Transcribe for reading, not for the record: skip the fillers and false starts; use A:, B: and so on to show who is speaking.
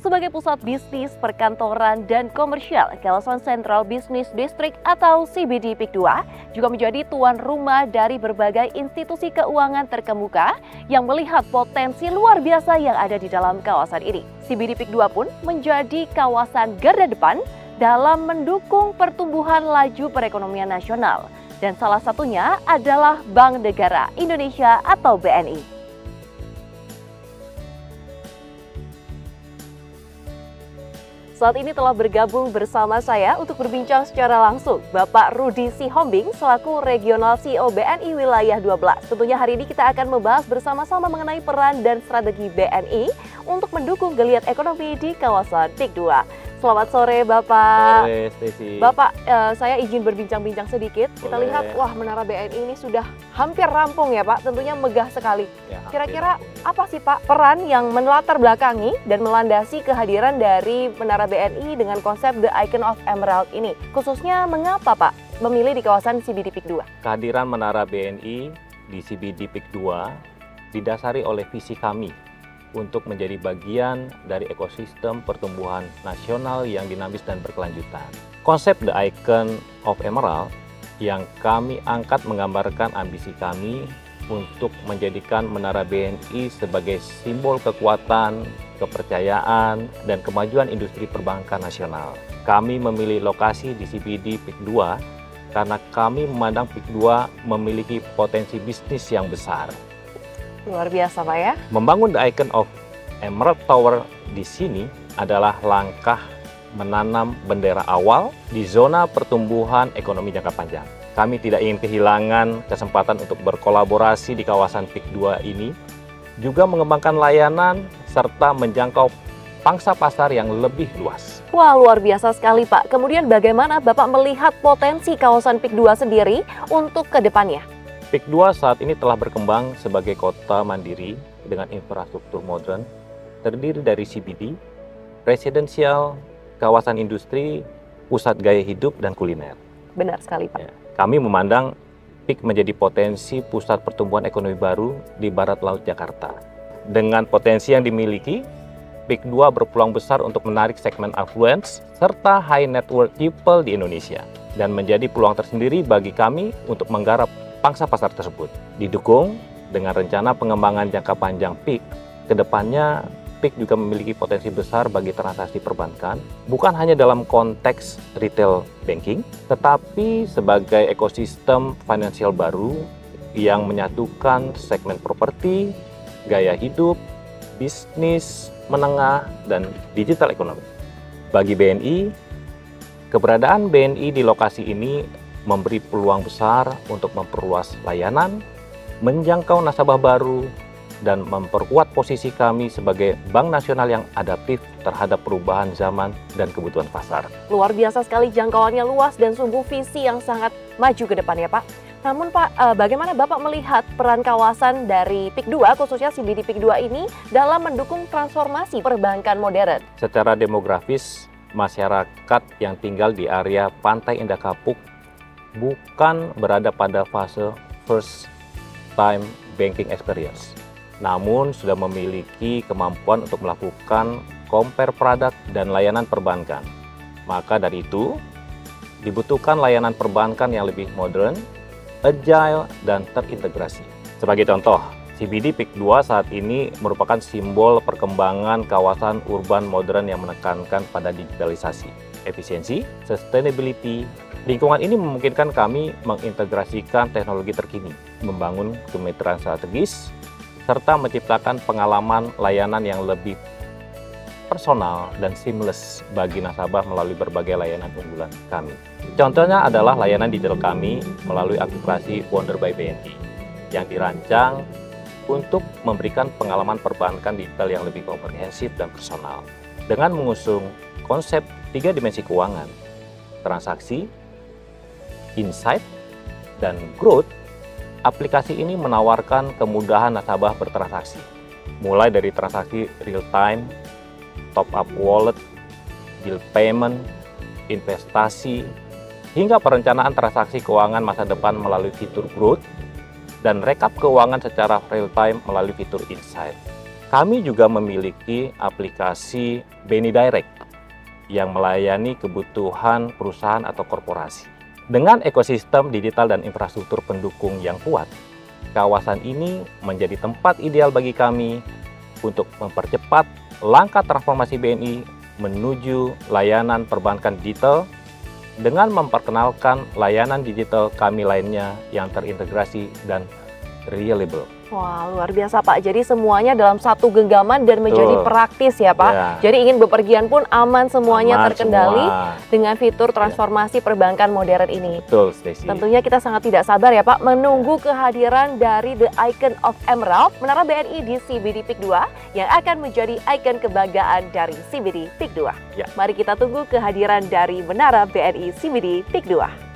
A: Sebagai pusat bisnis, perkantoran, dan komersial, kawasan Central Business District atau CBD PIK 2 juga menjadi tuan rumah dari berbagai institusi keuangan terkemuka yang melihat potensi luar biasa yang ada di dalam kawasan ini. CBD PIK 2 pun menjadi kawasan garda depan dalam mendukung pertumbuhan laju perekonomian nasional. Dan salah satunya adalah Bank Negara Indonesia atau BNI. Saat ini telah bergabung bersama saya untuk berbincang secara langsung Bapak Rudi Sihombing selaku Regional CEO BNI Wilayah 12. Tentunya hari ini kita akan membahas bersama-sama mengenai peran dan strategi BNI untuk mendukung geliat ekonomi di kawasan PIK 2. Selamat sore Bapak.
B: Sore Stacy.
A: Bapak, saya izin berbincang-bincang sedikit. Kita lihat, wah Menara BNI ini sudah hampir rampung ya Pak, tentunya megah sekali. Kira-kira apa sih Pak peran yang melatar belakangi dan melandasi kehadiran dari Menara BNI dengan konsep The Icon of Emerald ini? Khususnya mengapa Pak memilih di kawasan CBD PIK 2?
B: Kehadiran Menara BNI di CBD PIK 2 didasari oleh visi kami untuk menjadi bagian dari ekosistem pertumbuhan nasional yang dinamis dan berkelanjutan. Konsep The Icon of Emerald yang kami angkat menggambarkan ambisi kami untuk menjadikan Menara BNI sebagai simbol kekuatan, kepercayaan, dan kemajuan industri perbankan nasional. Kami memilih lokasi di CBD PIK 2 karena kami memandang PIK 2 memiliki potensi bisnis yang besar.
A: Luar biasa Pak ya.
B: Membangun The Icon of Emerald Tower di sini adalah langkah menanam bendera awal di zona pertumbuhan ekonomi jangka panjang. Kami tidak ingin kehilangan kesempatan untuk berkolaborasi di kawasan PIK 2 ini, juga mengembangkan layanan serta menjangkau pangsa pasar yang lebih luas.
A: Wah, luar biasa sekali Pak. Kemudian bagaimana Bapak melihat potensi kawasan PIK 2 sendiri untuk ke depannya?
B: PIK 2 saat ini telah berkembang sebagai kota mandiri dengan infrastruktur modern, terdiri dari CBD, residensial, kawasan industri, pusat gaya hidup, dan kuliner.
A: Benar sekali Pak.
B: Kami memandang PIK menjadi potensi pusat pertumbuhan ekonomi baru di barat laut Jakarta. Dengan potensi yang dimiliki, PIK 2 berpeluang besar untuk menarik segmen affluence serta high net worth people di Indonesia, dan menjadi peluang tersendiri bagi kami untuk menggarap pangsa pasar tersebut. Didukung dengan rencana pengembangan jangka panjang PIK, kedepannya PIK juga memiliki potensi besar bagi transaksi perbankan, bukan hanya dalam konteks retail banking, tetapi sebagai ekosistem finansial baru yang menyatukan segmen properti, gaya hidup, bisnis menengah, dan digital ekonomi. Bagi BNI, keberadaan BNI di lokasi ini memberi peluang besar untuk memperluas layanan, menjangkau nasabah baru, dan memperkuat posisi kami sebagai bank nasional yang adaptif terhadap perubahan zaman dan kebutuhan pasar.
A: Luar biasa sekali, jangkauannya luas dan sungguh visi yang sangat maju ke depan ya Pak. Namun Pak, bagaimana Bapak melihat peran kawasan dari PIK 2, khususnya CBD PIK 2 ini dalam mendukung transformasi perbankan modern?
B: Secara demografis, masyarakat yang tinggal di area Pantai Indah Kapuk bukan berada pada fase first time banking experience, namun sudah memiliki kemampuan untuk melakukan compare product dan layanan perbankan. Maka dari itu, dibutuhkan layanan perbankan yang lebih modern, agile, dan terintegrasi. Sebagai contoh, CBD PIK 2 saat ini merupakan simbol perkembangan kawasan urban modern yang menekankan pada digitalisasi, efisiensi, sustainability. Lingkungan ini memungkinkan kami mengintegrasikan teknologi terkini, membangun kemitraan strategis, serta menciptakan pengalaman layanan yang lebih personal dan seamless bagi nasabah melalui berbagai layanan unggulan kami. Contohnya adalah layanan digital kami melalui aplikasi Wonder by BNI yang dirancang untuk memberikan pengalaman perbankan digital yang lebih komprehensif dan personal. Dengan mengusung konsep 3 dimensi keuangan, transaksi, insight, dan growth, aplikasi ini menawarkan kemudahan nasabah bertransaksi, mulai dari transaksi real-time, top-up wallet, bill payment, investasi, hingga perencanaan transaksi keuangan masa depan melalui fitur growth, dan rekap keuangan secara real-time melalui fitur insight. Kami juga memiliki aplikasi BNI Direct yang melayani kebutuhan perusahaan atau korporasi. Dengan ekosistem digital dan infrastruktur pendukung yang kuat, kawasan ini menjadi tempat ideal bagi kami untuk mempercepat langkah transformasi BNI menuju layanan perbankan digital dengan memperkenalkan layanan digital kami lainnya yang terintegrasi dan reliable.
A: Wah, luar biasa Pak. Jadi semuanya dalam satu genggaman dan menjadi praktis ya Pak.
B: Ya.
A: Jadi ingin bepergian pun aman semuanya, terkendali
B: semua.
A: dengan fitur transformasi perbankan modern ini.
B: Betul, Stacy.
A: Tentunya kita sangat tidak sabar ya Pak menunggu kehadiran dari The Icon of Emerald, Menara BNI di CBD PIK 2 yang akan menjadi ikon kebanggaan dari CBD PIK 2.
B: Ya.
A: Mari kita tunggu kehadiran dari Menara BNI CBD PIK 2.